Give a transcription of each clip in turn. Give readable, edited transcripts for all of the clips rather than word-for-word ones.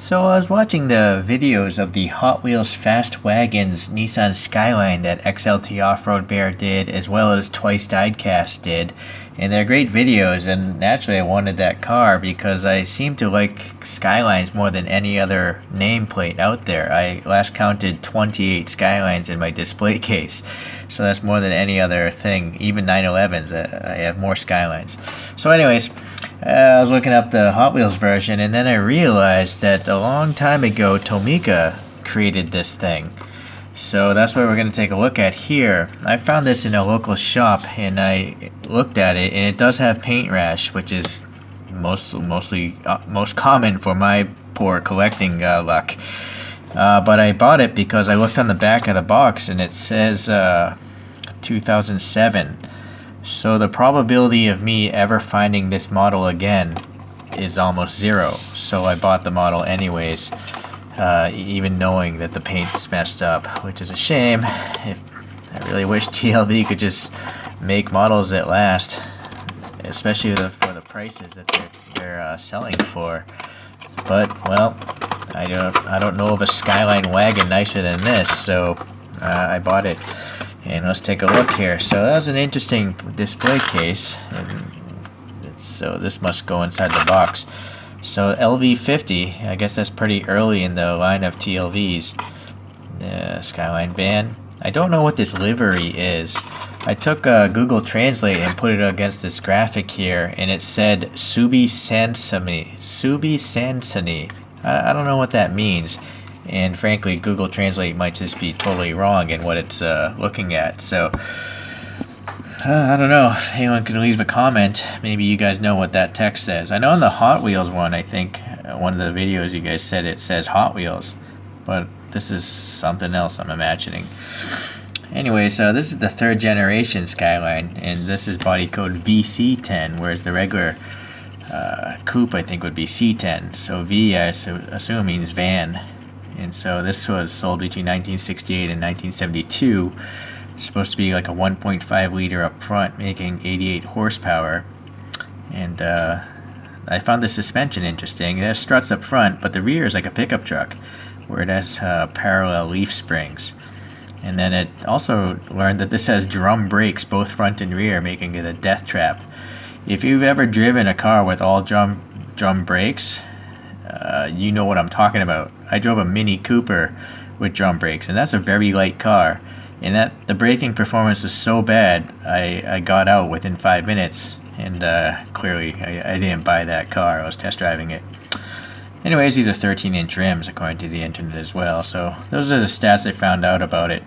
So I was watching the videos of the Hot Wheels Fast Wagons Nissan Skyline that XLT Off-Road Bear did, as well as Twice Diecast did, and they're great videos. And naturally, I wanted that car because I seem to like Skylines more than any other nameplate out there. I last counted 28 Skylines in my display case, so that's more than any other thing. Even 911s, I have more Skylines. So, anyways. I was looking up the Hot Wheels version, and then I realized that a long time ago Tomica created this thing. So that's what we're going to take a look at here. I found this in a local shop, and I looked at it, and it does have Paintrash, which is most common for my poor collecting luck. But I bought it because I looked on the back of the box, and it says 2007. So the probability of me ever finding this model again is almost zero. So I bought the model anyways, even knowing that the paint's messed up, which is a shame. I really wish TLV could just make models that last, especially for the prices that they're selling for. But well, I don't know of a Skyline wagon nicer than this, so I bought it. And let's take a look here. So that was an interesting display case. So this must go inside the box. So LV-50, I guess that's pretty early in the line of TLVs. The Skyline van. I don't know what this livery is. I took Google Translate and put it against this graphic here, and it said Subi Sansani. Subi Sansani. I don't know what that means. And frankly, Google Translate might just be totally wrong in what it's looking at. So, I don't know. If anyone can leave a comment. Maybe you guys know what that text says. I know in the Hot Wheels one, I think, one of the videos you guys said it says Hot Wheels. But this is something else I'm imagining. Anyway, so this is the third generation Skyline. And this is body code VC10, whereas the regular coupe, I think, would be C10. So V, I assume, means van. And so this was sold between 1968 and 1972. It's supposed to be like a 1.5 liter up front, making 88 horsepower. And I found the suspension interesting. It has struts up front, but the rear is like a pickup truck, where it has parallel leaf springs. And then it also learned that this has drum brakes, both front and rear, making it a death trap. If you've ever driven a car with all drum brakes, you know what I'm talking about. I drove a Mini Cooper with drum brakes, and that's a very light car. And that the braking performance was so bad, I got out within 5 minutes. And clearly, I didn't buy that car. I was test driving it. Anyways, these are 13-inch rims, according to the internet as well. So those are the stats I found out about it.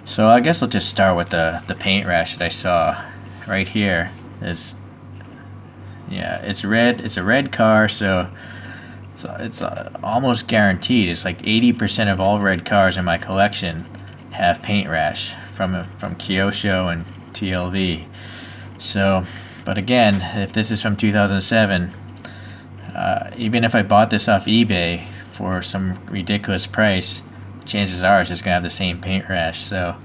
So I guess I'll just start with the paint rash that I saw right here. It's red. It's a red car, so it's almost guaranteed. It's like 80% of all red cars in my collection have paint rash from Kyosho and TLV. So, but again, if this is from 2007, even if I bought this off eBay for some ridiculous price, chances are it's just gonna have the same paint rash. So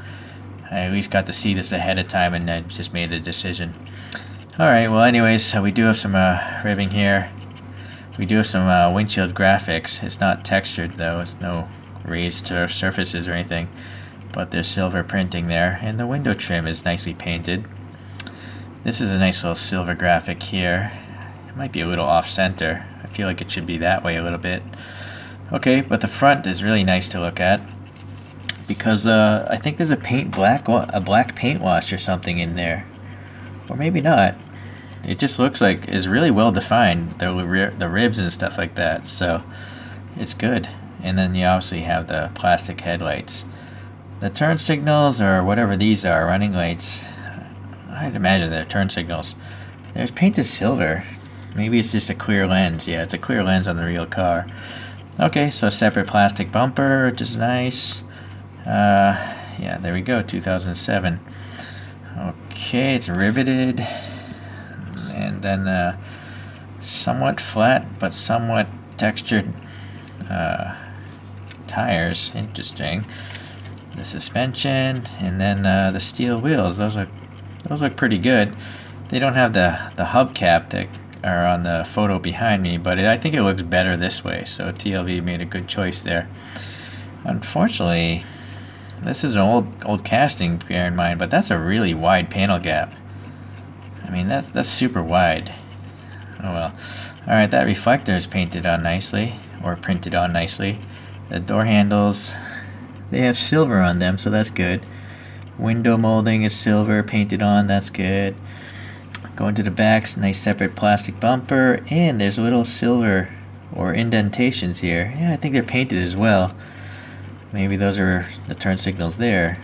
I at least got to see this ahead of time, and I just made a decision. Alright, well anyways, so we do have some ribbing here. We do have some windshield graphics. It's not textured though, it's no raised surfaces or anything, but there's silver printing there, and the window trim is nicely painted. This is a nice little silver graphic here. It might be a little off center. I feel like it should be that way a little bit. Okay, but the front is really nice to look at, because I think there's a black paint wash or something in there, or maybe not. It just looks like it's really well defined, the ribs and stuff like that, so it's good. And then you obviously have the plastic headlights. The turn signals, or whatever these are, running lights, I'd imagine they're turn signals. They're painted silver. Maybe it's just a clear lens. Yeah, it's a clear lens on the real car. Okay, so separate plastic bumper, which is nice. Yeah, there we go, 2007. Okay, it's riveted. And then somewhat flat but somewhat textured tires. Interesting. The suspension, and then the steel wheels. Those look pretty good. They don't have the hubcap that or on the photo behind me, but I think it looks better this way, so TLV made a good choice there. Unfortunately, this is an old casting, bear in mind, but that's a really wide panel gap. I mean, that's super wide. Oh well. Alright, that reflector is painted on nicely, or printed on nicely. The door handles, they have silver on them, so that's good. Window molding is silver, painted on, that's good. Going to the back, nice separate plastic bumper, and there's little silver or indentations here. Yeah, I think they're painted as well. Maybe those are the turn signals there.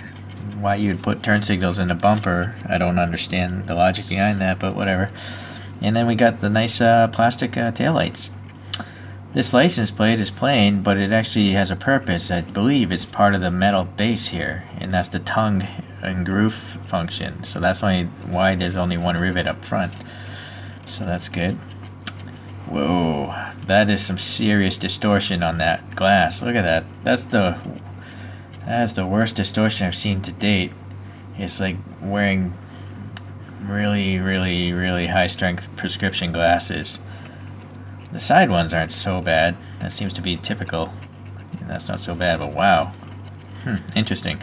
Why you would put turn signals in a bumper, I don't understand the logic behind that, but whatever. And then we got the nice plastic taillights. This license plate is plain, but it actually has a purpose. I believe it's part of the metal base here, and that's the tongue and groove function. So that's why there's only one rivet up front. So that's good. Whoa, that is some serious distortion on that glass. Look at that. That's the worst distortion I've seen to date. It's like wearing really high strength prescription glasses. The side ones aren't so bad. That seems to be typical. That's not so bad, but wow. Interesting.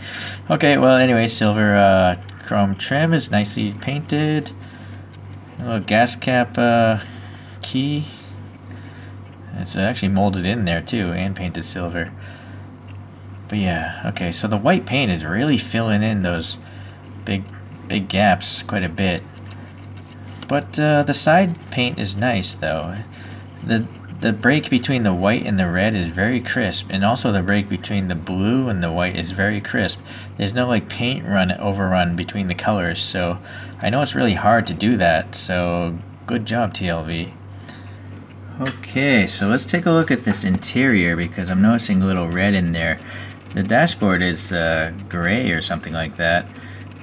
Okay, well anyway, silver chrome trim is nicely painted. A little gas cap key. It's actually molded in there too and painted silver. But yeah, okay, so the white paint is really filling in those big gaps quite a bit. But the side paint is nice though. The break between the white and the red is very crisp, and also the break between the blue and the white is very crisp. There's no like paint overrun between the colors, so I know it's really hard to do that, so good job TLV. Okay, so let's take a look at this interior because I'm noticing a little red in there. The dashboard is gray or something like that,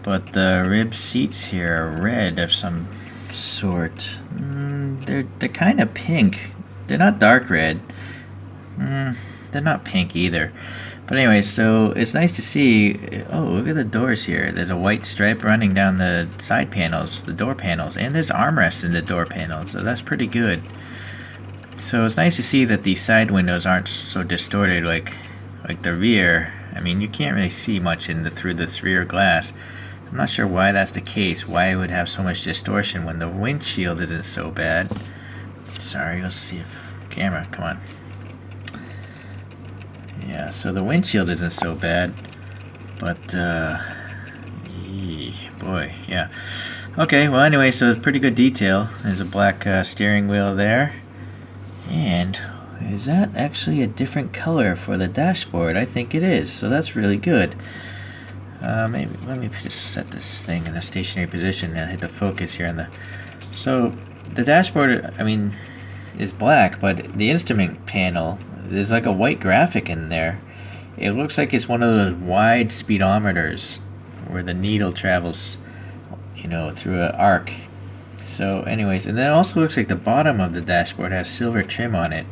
but the rib seats here are red of some sort. They're kind of pink. They're not dark red. They're not pink either. But anyway, so it's nice to see. Oh, look at the doors here. There's a white stripe running down the side panels, the door panels, and there's armrests in the door panels, so that's pretty good. So it's nice to see that these side windows aren't so distorted like the rear. I mean, you can't really see much through this rear glass. I'm not sure why that's the case, why it would have so much distortion when the windshield isn't so bad. Sorry, let's see if camera, come on. Yeah, so the windshield isn't so bad, but boy, yeah. Okay, well anyway, so pretty good detail. There's a black steering wheel there. And is that actually a different color for the dashboard? I think it is, so that's really good. Maybe let me just set this thing in a stationary position and hit the focus here on the. So the dashboard, I mean, is black, but the instrument panel, there's like a white graphic in there. It looks like it's one of those wide speedometers where the needle travels, you know, through an arc. So anyways, and then it also looks like the bottom of the dashboard has silver trim on it.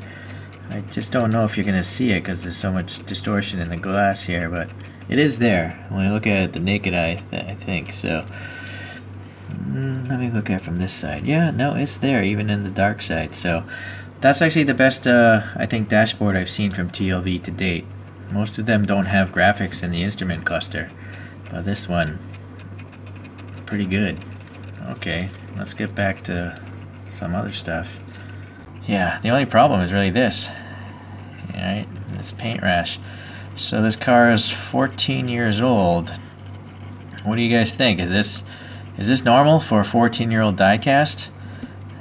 I just don't know if you're going to see it because there's so much distortion in the glass here, but it is there when I look at it the naked eye, I think. So let me look at it from this side. Yeah, no, it's there even in the dark side. So that's actually the best, I think, dashboard I've seen from TLV to date. Most of them don't have graphics in the instrument cluster, but this one, pretty good. Okay, let's get back to some other stuff. Yeah, the only problem is really this. Alright, this paint rash. So this car is 14 years old. What do you guys think? Is this normal for a 14-year-old diecast?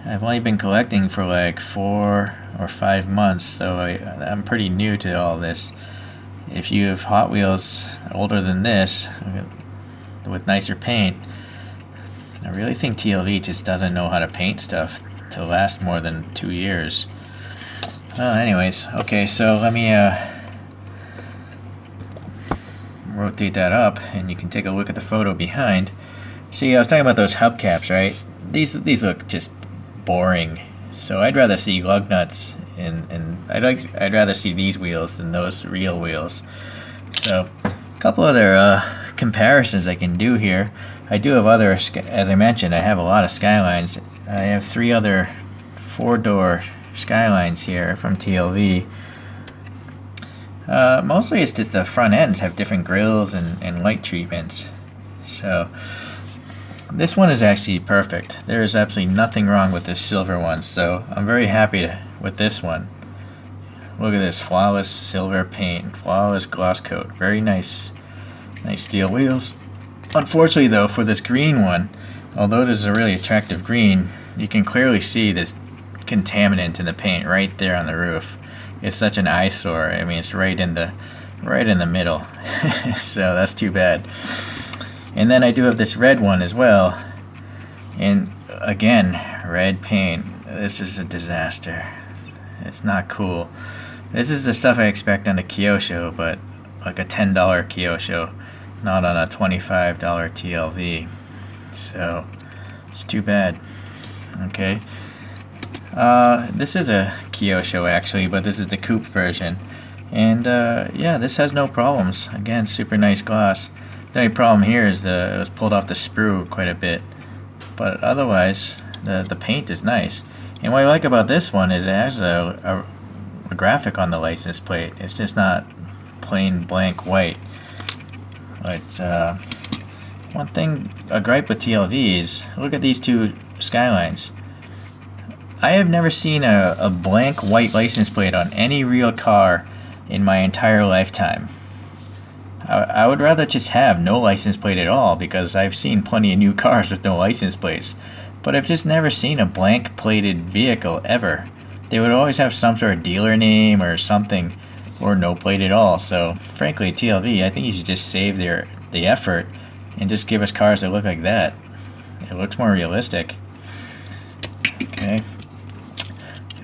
I've only been collecting for like 4 or 5 months, so I'm pretty new to all this. If you have Hot Wheels older than this, with nicer paint, I really think TLV just doesn't know how to paint stuff to last more than 2 years. Anyways, okay, so let me rotate that up, and you can take a look at the photo behind. See, I was talking about those hubcaps, right? These look just boring. So I'd rather see lug nuts, and I'd rather see these wheels than those real wheels. So a couple other comparisons I can do here. I do have other, as I mentioned, I have a lot of Skylines. I have 3 other 4-door Skylines here from TLV. Mostly it's just the front ends have different grills and light treatments. So this one is actually perfect. There is absolutely nothing wrong with this silver one, so I'm very happy with this one. Look at this, flawless silver paint, flawless gloss coat, very nice steel wheels. Unfortunately though, for this green one, although it is a really attractive green, you can clearly see this contaminant in the paint right there on the roof. It's such an eyesore. I mean, it's right in the middle. So that's too bad. And then I do have this red one as well, and again, red paint. This is a disaster. It's not cool. This is the stuff I expect on a Kyosho, but like a $10 Kyosho, not on a $25 TLV. So it's too bad. Okay. This is a Kyosho actually, but this is the coupe version, and yeah, this has no problems. Again, super nice gloss. The only problem here is it was pulled off the sprue quite a bit, but otherwise the paint is nice. And what I like about this one is it has a graphic on the license plate. It's just not plain blank white. But one thing, a gripe with TLV is, look at these two Skylines. I have never seen a blank white license plate on any real car in my entire lifetime. I would rather just have no license plate at all, because I've seen plenty of new cars with no license plates. But I've just never seen a blank plated vehicle ever. They would always have some sort of dealer name or something, or no plate at all. So frankly, TLV, I think you should just save the effort and just give us cars that look like that. It looks more realistic. Okay.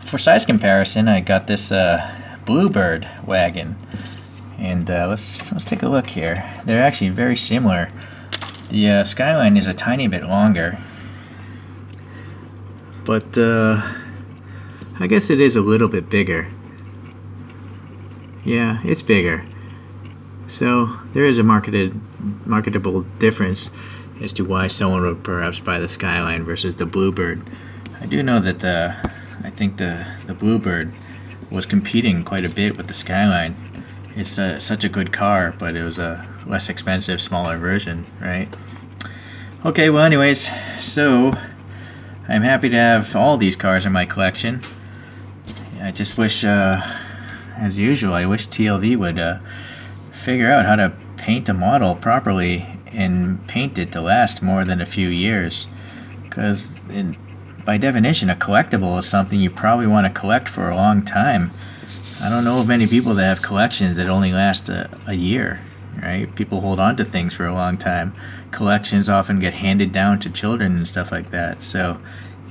For size comparison, I got this Bluebird wagon, and let's take a look here. They're actually very similar. The Skyline is a tiny bit longer, but I guess it is a little bit bigger. Yeah, it's bigger. So there is a marketable difference as to why someone would perhaps buy the Skyline versus the Bluebird. I do know that I think the Bluebird was competing quite a bit with the Skyline. It's such a good car, but it was a less expensive, smaller version, right? Okay, well anyways, so I'm happy to have all these cars in my collection. I just wish, as usual, I wish TLV would figure out how to paint a model properly and paint it to last more than a few years. Because by definition, a collectible is something you probably want to collect for a long time. I don't know of many people that have collections that only last a year, right? People hold on to things for a long time. Collections often get handed down to children and stuff like that. So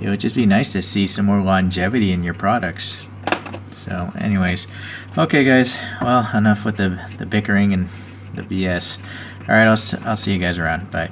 it would just be nice to see some more longevity in your products. So anyways, okay guys, well, enough with the bickering and the BS. Alright, I'll see you guys around. Bye.